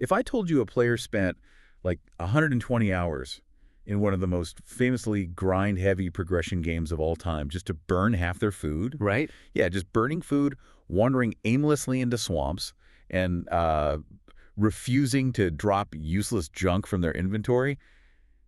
If I told you a player spent like 120 hours in one of the most famously grind-heavy progression games of all time just to burn half their food. Right? Yeah, just burning food, wandering aimlessly into swamps, and refusing to drop useless junk from their inventory,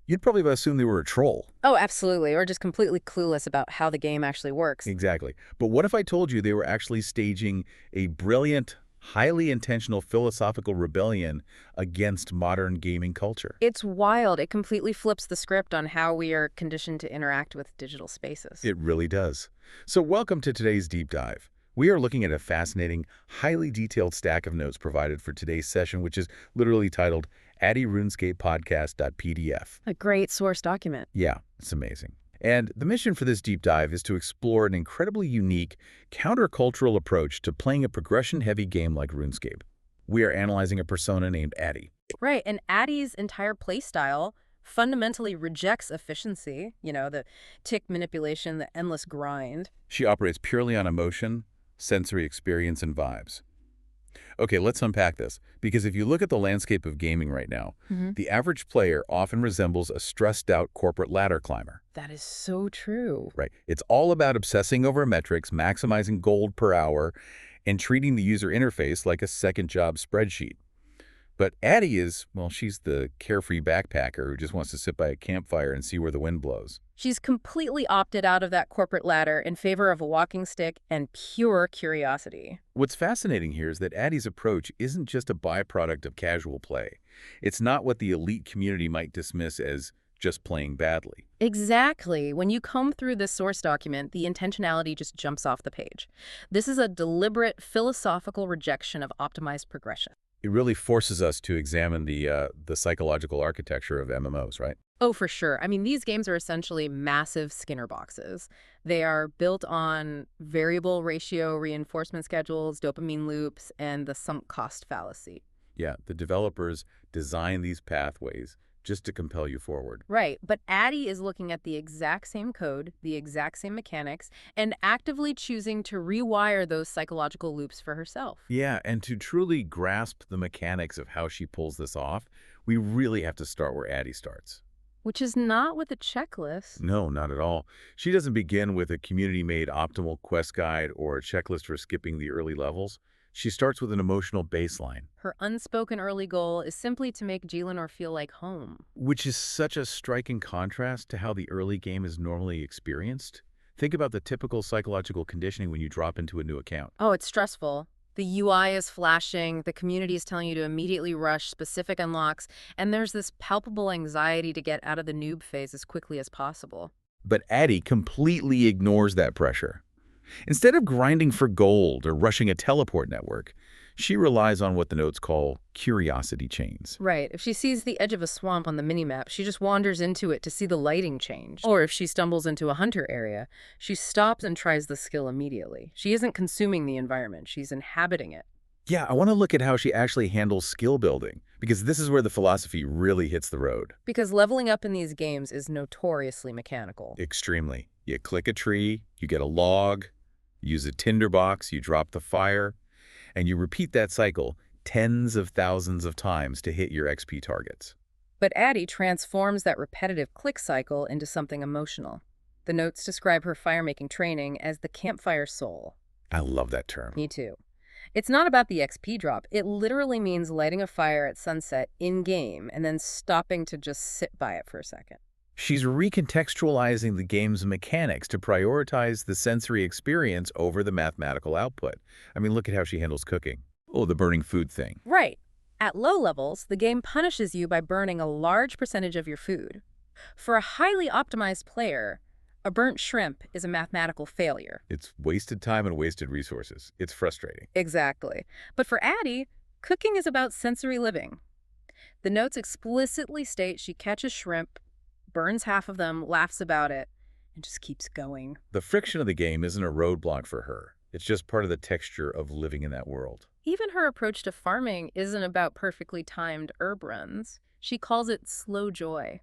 you'd probably assume they were a troll. Oh, absolutely. Or just completely clueless about how the game actually works. Exactly. But what if I told you they were actually staging a brilliant, highly intentional philosophical rebellion against modern gaming culture? It's wild. It completely flips the script on how we are conditioned to interact with digital spaces. It really does. So welcome to today's deep dive. We are looking at a fascinating, highly detailed stack of notes provided for today's session, which is literally titled Addy RuneScape Podcast.pdf. A great source document. Yeah, it's amazing. And the mission for this deep dive is to explore an incredibly unique, countercultural approach to playing a progression-heavy game like RuneScape. We are analyzing a persona named Addy. Right, and Addy's entire playstyle fundamentally rejects efficiency, the tick manipulation, the endless grind. She operates purely on emotion, sensory experience, and vibes. Okay, let's unpack this, because if you look at the landscape of gaming right now, the average player often resembles a stressed-out corporate ladder climber. That is so true. Right. It's all about obsessing over metrics, maximizing gold per hour, and treating the user interface like a second-job spreadsheet. But Addy is, well, she's the carefree backpacker who just wants to sit by a campfire and see where the wind blows. She's completely opted out of that corporate ladder in favor of a walking stick and pure curiosity. What's fascinating here is that Addy's approach isn't just a byproduct of casual play. It's not what the elite community might dismiss as just playing badly. Exactly. When you comb through this source document, the intentionality just jumps off the page. This is a deliberate philosophical rejection of optimized progression. It really forces us to examine the psychological architecture of MMOs, right? Oh, for sure. I mean, these games are essentially massive Skinner boxes. They are built on variable ratio reinforcement schedules, dopamine loops, and the sunk cost fallacy. Yeah, the developers design these pathways just to compel you forward. Right, but Addy is looking at the exact same code, the exact same mechanics, and actively choosing to rewire those psychological loops for herself. Yeah, and to truly grasp the mechanics of how she pulls this off, we really have to start where Addy starts. Which is not with a checklist. No, not at all. She doesn't begin with a community-made optimal quest guide or a checklist for skipping the early levels. She starts with an emotional baseline. Her unspoken early goal is simply to make Gelinor feel like home. Which is such a striking contrast to how the early game is normally experienced. Think about the typical psychological conditioning when you drop into a new account. Oh, it's stressful. The UI is flashing, the community is telling you to immediately rush specific unlocks, and there's this palpable anxiety to get out of the noob phase as quickly as possible. But Addy completely ignores that pressure. Instead of grinding for gold or rushing a teleport network, she relies on what the notes call curiosity chains. Right. If she sees the edge of a swamp on the minimap, she just wanders into it to see the lighting change. Or if she stumbles into a hunter area, she stops and tries the skill immediately. She isn't consuming the environment, she's inhabiting it. Yeah, I want to look at how she actually handles skill building, because this is where the philosophy really hits the road. Because leveling up in these games is notoriously mechanical. Extremely. You click a tree, you get a log, use a tinderbox, you drop the fire, and you repeat that cycle tens of thousands of times to hit your XP targets. But Addy transforms that repetitive click cycle into something emotional. The notes describe her firemaking training as the campfire soul. I love that term. Me too. It's not about the XP drop. It literally means lighting a fire at sunset in-game and then stopping to just sit by it for a second. She's recontextualizing the game's mechanics to prioritize the sensory experience over the mathematical output. I mean, look at how she handles cooking. Oh, the burning food thing. Right. At low levels, the game punishes you by burning a large percentage of your food. For a highly optimized player, a burnt shrimp is a mathematical failure. It's wasted time and wasted resources. It's frustrating. Exactly. But for Addy, cooking is about sensory living. The notes explicitly state she catches shrimp, burns half of them, laughs about it, and just keeps going. The friction of the game isn't a roadblock for her. It's just part of the texture of living in that world. Even her approach to farming isn't about perfectly timed herb runs. She calls it slow joy.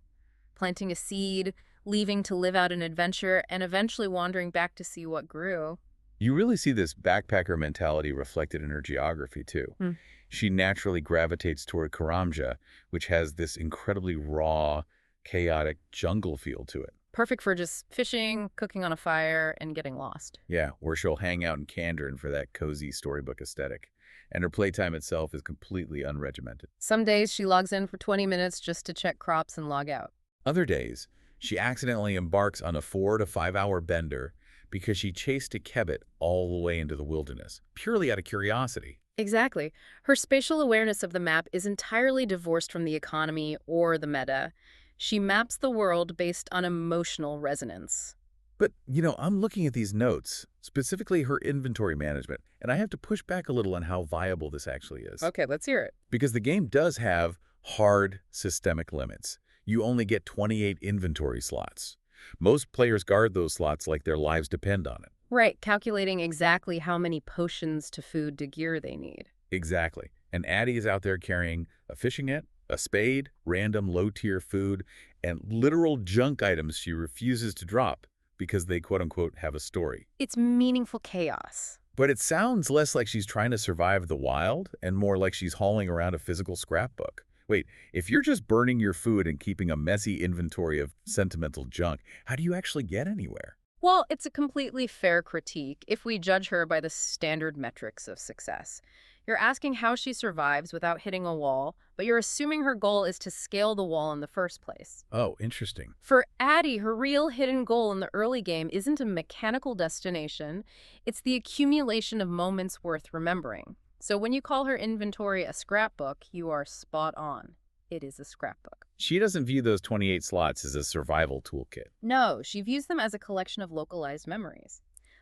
Planting a seed, leaving to live out an adventure, and eventually wandering back to see what grew. You really see this backpacker mentality reflected in her geography, too. Hmm. She naturally gravitates toward Karamja, which has this incredibly raw, chaotic jungle feel to it. Perfect for just fishing, cooking on a fire, and getting lost. Yeah, where she'll hang out in Kandern for that cozy storybook aesthetic. And her playtime itself is completely unregimented. Some days she logs in for 20 minutes just to check crops and log out. Other days, she accidentally embarks on a 4 to 5 hour bender because she chased a kebbit all the way into the wilderness, purely out of curiosity. Exactly. Her spatial awareness of the map is entirely divorced from the economy or the meta. She maps the world based on emotional resonance. But, I'm looking at these notes, specifically her inventory management, and I have to push back a little on how viable this actually is. Okay, let's hear it. Because the game does have hard systemic limits. You only get 28 inventory slots. Most players guard those slots like their lives depend on it. Right, calculating exactly how many potions to food to gear they need. Exactly. And Addy is out there carrying a fishing net, a spade, random low-tier food, and literal junk items she refuses to drop because they quote-unquote have a story. It's meaningful chaos. But it sounds less like she's trying to survive the wild and more like she's hauling around a physical scrapbook. Wait, if you're just burning your food and keeping a messy inventory of sentimental junk, how do you actually get anywhere? Well, it's a completely fair critique if we judge her by the standard metrics of success. You're asking how she survives without hitting a wall, but you're assuming her goal is to scale the wall in the first place. Oh, interesting. For Addy, her real hidden goal in the early game isn't a mechanical destination, it's the accumulation of moments worth remembering. So when you call her inventory a scrapbook, you are spot on. It is a scrapbook. She doesn't view those 28 slots as a survival toolkit. No, she views them as a collection of localized memories.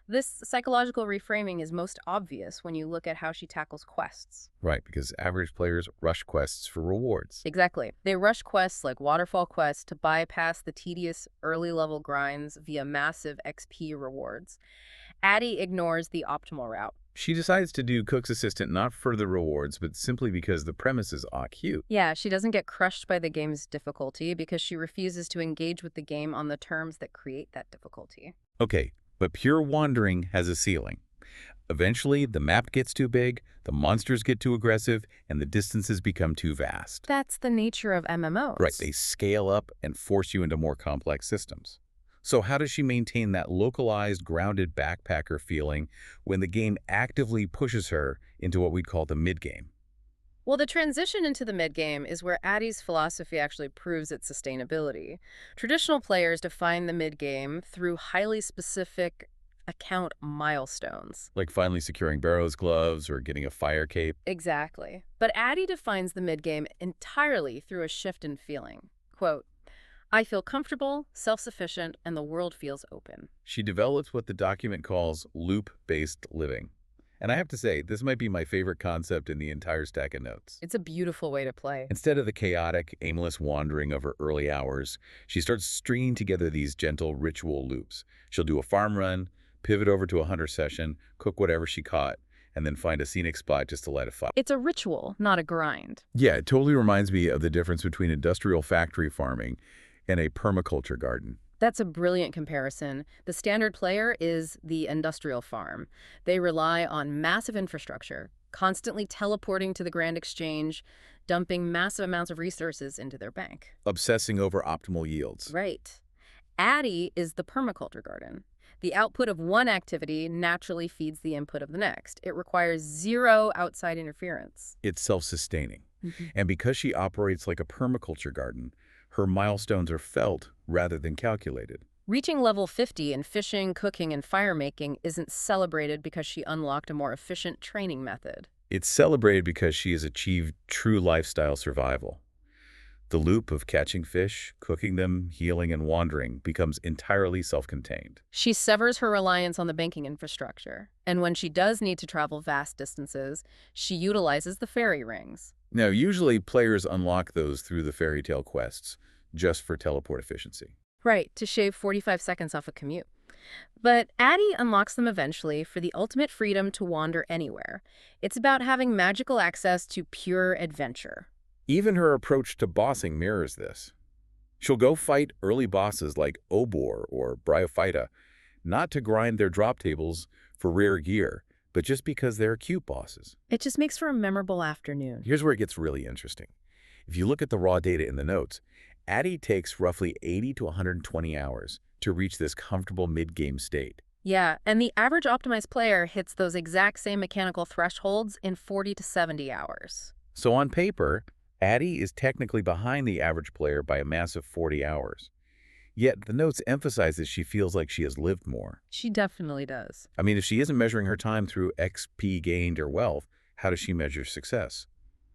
This psychological reframing is most obvious when you look at how she tackles quests. Right, because average players rush quests for rewards. Exactly. They rush quests like waterfall quests to bypass the tedious early-level grinds via massive XP rewards. Addy ignores the optimal route. She decides to do Cook's Assistant not for the rewards, but simply because the premise is cute. Yeah, she doesn't get crushed by the game's difficulty because she refuses to engage with the game on the terms that create that difficulty. Okay, but pure wandering has a ceiling. Eventually, the map gets too big, the monsters get too aggressive, and the distances become too vast. That's the nature of MMOs. Right, they scale up and force you into more complex systems. So how does she maintain that localized, grounded backpacker feeling when the game actively pushes her into what we'd call the mid-game? Well, the transition into the mid-game is where Addy's philosophy actually proves its sustainability. Traditional players define the mid-game through highly specific account milestones. Like finally securing Barrow's gloves or getting a fire cape? Exactly. But Addy defines the mid-game entirely through a shift in feeling. Quote, I feel comfortable, self-sufficient, and the world feels open. She develops what the document calls loop-based living. And I have to say, this might be my favorite concept in the entire stack of notes. It's a beautiful way to play. Instead of the chaotic, aimless wandering of her early hours, she starts stringing together these gentle ritual loops. She'll do a farm run, pivot over to a hunter session, cook whatever she caught, and then find a scenic spot just to light a fire. It's a ritual, not a grind. Yeah, it totally reminds me of the difference between industrial factory farming and a permaculture garden. That's a brilliant comparison. The standard player is the industrial farm. They rely on massive infrastructure, constantly teleporting to the Grand Exchange, dumping massive amounts of resources into their bank. Obsessing over optimal yields. Right. Addy is the permaculture garden. The output of one activity naturally feeds the input of the next. It requires zero outside interference. It's self-sustaining. And because she operates like a permaculture garden, her milestones are felt rather than calculated. Reaching level 50 in fishing, cooking, and firemaking isn't celebrated because she unlocked a more efficient training method. It's celebrated because she has achieved true lifestyle survival. The loop of catching fish, cooking them, healing, and wandering becomes entirely self-contained. She severs her reliance on the banking infrastructure, and when she does need to travel vast distances, she utilizes the fairy rings. Now, usually players unlock those through the fairy tale quests, just for teleport efficiency. Right, to shave 45 seconds off a commute. But Addy unlocks them eventually for the ultimate freedom to wander anywhere. It's about having magical access to pure adventure. Even her approach to bossing mirrors this. She'll go fight early bosses like Obor or Bryophyta, not to grind their drop tables for rare gear, but just because they're cute bosses. It just makes for a memorable afternoon. Here's where it gets really interesting. If you look at the raw data in the notes, Addy takes roughly 80 to 120 hours to reach this comfortable mid-game state. Yeah, and the average optimized player hits those exact same mechanical thresholds in 40 to 70 hours. So on paper, Addy is technically behind the average player by a massive 40 hours. Yet the notes emphasizes she feels like she has lived more. She definitely does. I mean, if she isn't measuring her time through XP gained or wealth, how does she measure success?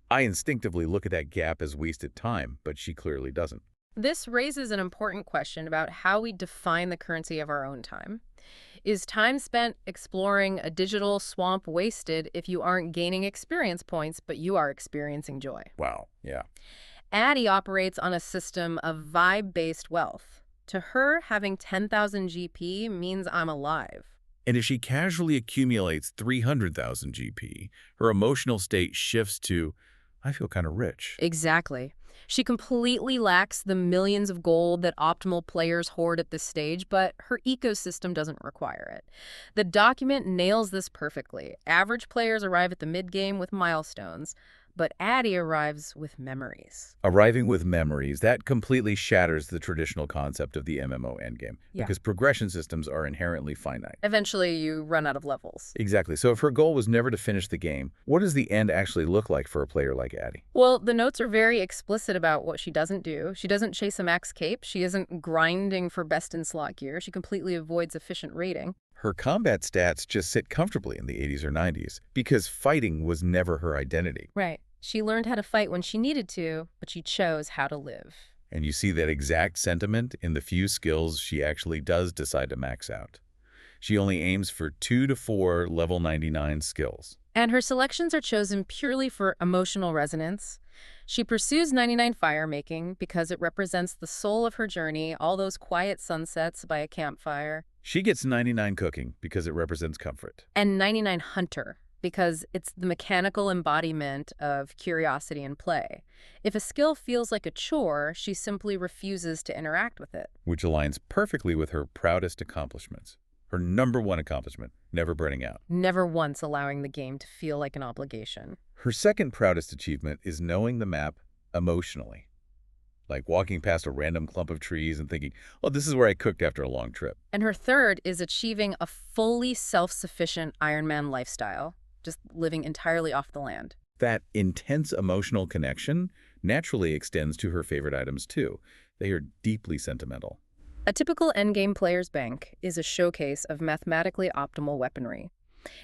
I instinctively look at that gap as wasted time, but she clearly doesn't. This raises an important question about how we define the currency of our own time. Is time spent exploring a digital swamp wasted if you aren't gaining experience points, but you are experiencing joy? Wow, yeah. Addy operates on a system of vibe-based wealth. To her, having 10,000 GP means I'm alive. And if she casually accumulates 300,000 GP, her emotional state shifts to, I feel kind of rich. Exactly. She completely lacks the millions of gold that optimal players hoard at this stage, but her ecosystem doesn't require it. The document nails this perfectly. Average players arrive at the mid-game with milestones, but Addy arrives with memories. Arriving with memories, that completely shatters the traditional concept of the MMO endgame, because progression systems are inherently finite. Eventually, you run out of levels. Exactly. So if her goal was never to finish the game, what does the end actually look like for a player like Addy? Well, the notes are very explicit about what she doesn't do. She doesn't chase a max cape. She isn't grinding for best in slot gear. She completely avoids efficient raiding. Her combat stats just sit comfortably in the 80s or 90s, because fighting was never her identity. Right. She learned how to fight when she needed to, but she chose how to live. And you see that exact sentiment in the few skills she actually does decide to max out. She only aims for 2 to 4 level 99 skills. And her selections are chosen purely for emotional resonance. She pursues 99 Firemaking because it represents the soul of her journey, all those quiet sunsets by a campfire. She gets 99 Cooking because it represents comfort. And 99 Hunter because it's the mechanical embodiment of curiosity and play. If a skill feels like a chore, she simply refuses to interact with it. Which aligns perfectly with her proudest accomplishments. Her #1 accomplishment, never burning out. Never once allowing the game to feel like an obligation. Her second proudest achievement is knowing the map emotionally. Like walking past a random clump of trees and thinking, oh, this is where I cooked after a long trip. And her third is achieving a fully self-sufficient Iron Man lifestyle, just living entirely off the land. That intense emotional connection naturally extends to her favorite items too. They are deeply sentimental. A typical endgame player's bank is a showcase of mathematically optimal weaponry.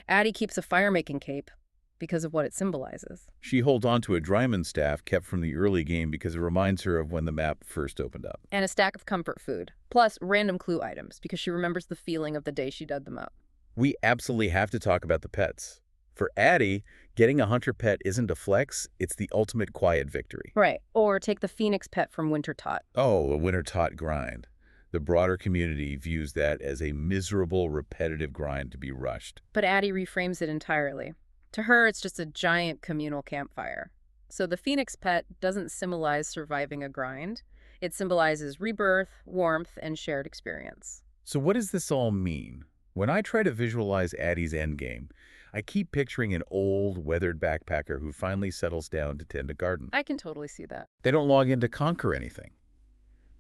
Addy keeps a Firemaking cape because of what it symbolizes. She holds on to a Dryman staff kept from the early game because it reminds her of when the map first opened up. And a stack of comfort food, plus random clue items because she remembers the feeling of the day she dug them up. We absolutely have to talk about the pets. For Addy, getting a hunter pet isn't a flex, it's the ultimate quiet victory. Right, or take the Phoenix pet from Winter Tot. Oh, a winter tot grind. The broader community views that as a miserable, repetitive grind to be rushed. But Addy reframes it entirely. To her, it's just a giant communal campfire. So the Phoenix pet doesn't symbolize surviving a grind. It symbolizes rebirth, warmth, and shared experience. So what does this all mean? When I try to visualize Addy's endgame, I keep picturing an old, weathered backpacker who finally settles down to tend a garden. I can totally see that. They don't log in to conquer anything.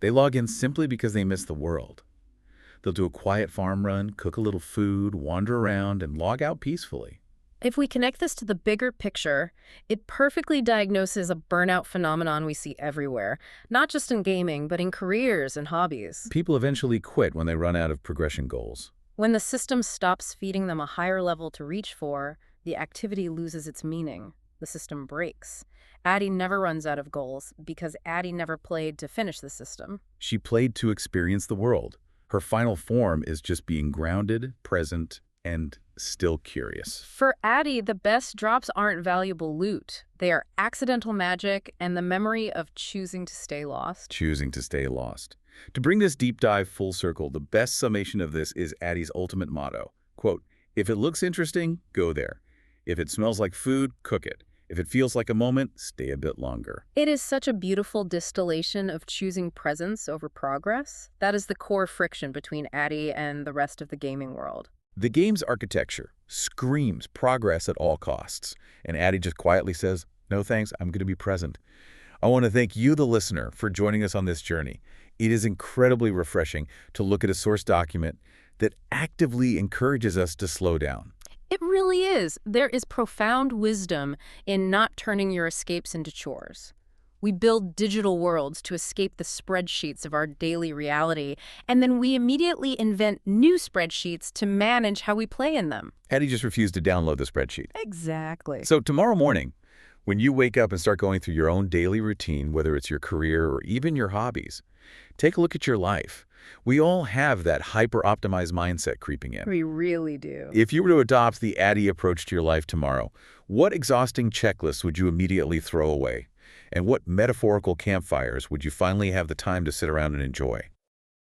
They log in simply because they miss the world. They'll do a quiet farm run, cook a little food, wander around, and log out peacefully. If we connect this to the bigger picture, it perfectly diagnoses a burnout phenomenon we see everywhere, not just in gaming, but in careers and hobbies. People eventually quit when they run out of progression goals. When the system stops feeding them a higher level to reach for, the activity loses its meaning. The system breaks. Addy never runs out of goals because Addy never played to finish the system. She played to experience the world. Her final form is just being grounded, present, and still curious. For Addy, the best drops aren't valuable loot. They are accidental magic and the memory of choosing to stay lost. Choosing to stay lost. To bring this deep dive full circle, the best summation of this is Addy's ultimate motto. Quote, if it looks interesting, go there. If it smells like food, cook it. If it feels like a moment, stay a bit longer. It is such a beautiful distillation of choosing presence over progress. That is the core friction between Addy and the rest of the gaming world. The game's architecture screams progress at all costs, and Addy just quietly says, "No thanks, I'm going to be present." I want to thank you, the listener, for joining us on this journey. It is incredibly refreshing to look at a source document that actively encourages us to slow down. It really is. There is profound wisdom in not turning your escapes into chores. We build digital worlds to escape the spreadsheets of our daily reality, and then we immediately invent new spreadsheets to manage how we play in them. Addy just refused to download the spreadsheet. Exactly. So tomorrow morning, when you wake up and start going through your own daily routine, whether it's your career or even your hobbies, take a look at your life. We all have that hyper-optimized mindset creeping in. We really do. If you were to adopt the Addy approach to your life tomorrow, what exhausting checklist would you immediately throw away? And what metaphorical campfires would you finally have the time to sit around and enjoy?